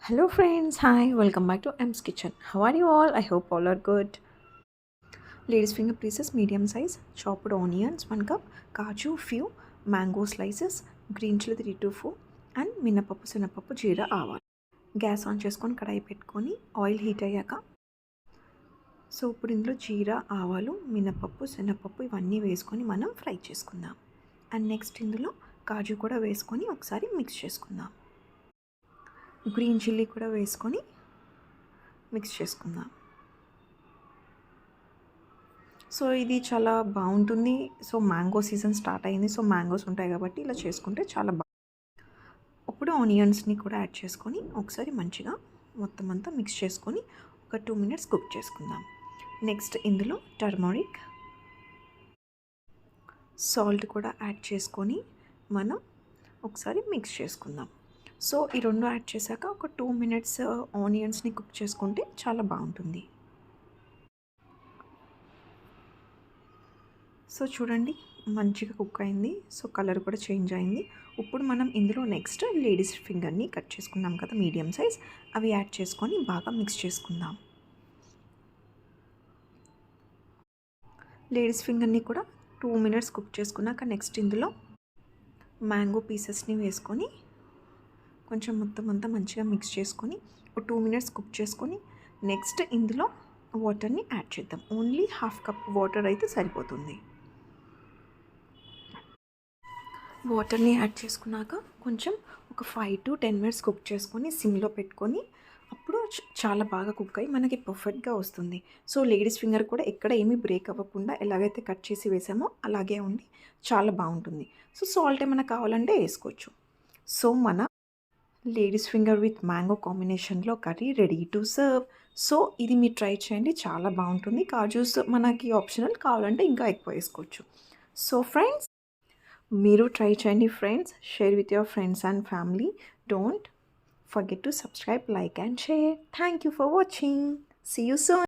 Hello friends, hi, welcome back to M's Kitchen. How are you all? I hope all are good. Ladies finger pieces, medium size, chopped onions, 1 cup, kaju, few, mango slices, green chili 3 to 4, and మినపప్పు శనగపప్పు జీరా ఆవాలు. Gas on చేసుకొని కడాయి పెట్టుకొని oil heat అయ్యాక ఇప్పుడు ఇందులో జీరా ఆవాలు మినపప్పు శనగపప్పు ఇవన్నీ వేసుకొని మనం ఫ్రై చేసుకుందాం. అండ్ నెక్స్ట్ ఇందులో కాజు కూడా వేసుకొని ఒకసారి మిక్స్ చేసుకుందాం. గ్రీన్ చిల్లీ కూడా వేసుకొని మిక్స్ చేసుకుందాం. ఇది చాలా బాగుంటుంది. మ్యాంగో సీజన్ స్టార్ట్ అయింది. మ్యాంగోస్ ఉంటాయి కాబట్టి ఇలా చేసుకుంటే చాలా ఇప్పుడు ఆనియన్స్ని కూడా యాడ్ చేసుకొని ఒకసారి మంచిగా మొత్తం అంతా మిక్స్ చేసుకొని ఒక 2 minutes కుక్ చేసుకుందాం. నెక్స్ట్ ఇందులో టర్మరిక్, సాల్ట్ కూడా యాడ్ చేసుకొని మనం ఒకసారి మిక్స్ చేసుకుందాం. ఈ రెండు యాడ్ చేశాక ఒక 2 minutes ఆనియన్స్ని కుక్ చేసుకుంటే చాలా బాగుంటుంది. చూడండి మంచిగా కుక్ అయింది. కలర్ కూడా చేంజ్ అయింది. ఇప్పుడు మనం ఇందులో నెక్స్ట్ లేడీస్ ఫింగర్ని కట్ చేసుకున్నాం కదా మీడియం సైజ్, అవి యాడ్ చేసుకొని బాగా మిక్స్ చేసుకుందాం. లేడీస్ ఫింగర్ని కూడా 2 minutes కుక్ చేసుకున్నాక నెక్స్ట్ ఇందులో మ్యాంగో పీసెస్ని వేసుకొని కొంచెం మొత్తం అంతా మంచిగా మిక్స్ చేసుకొని 2 minutes కుక్ చేసుకొని నెక్స్ట్ ఇందులో వాటర్ని యాడ్ చేద్దాం. ఓన్లీ 1/2 cup వాటర్ అయితే సరిపోతుంది. వాటర్ని యాడ్ చేసుకున్నాక కొంచెం ఒక 5 to 10 minutes కుక్ చేసుకొని సిమ్లో పెట్టుకొని అప్పుడు చాలా బాగా కుక్ అయ్యి మనకి పర్ఫెక్ట్గా వస్తుంది. లేడీస్ ఫింగర్ కూడా ఎక్కడ ఏమీ బ్రేక్ అవ్వకుండా ఎలాగైతే కట్ చేసి వేసామో అలాగే ఉండి చాలా బాగుంటుంది. సాల్ట్ ఏమైనా కావాలంటే వేసుకోవచ్చు. మన లేడీస్ ఫింగర్ విత్ మ్యాంగో కాంబినేషన్లో కర్రీ రెడీ టు సర్వ్. ఇది మీరు ట్రై చేయండి, చాలా బాగుంటుంది. కాజూస్ మనకి ఆప్షనల్, కావాలంటే ఇంకా ఎక్కువ వేసుకోవచ్చు. ఫ్రెండ్స్, మీరు ట్రై చేయండి friends. Share with your friends and family. Don't forget to subscribe, like and share. Thank you for watching. See you soon.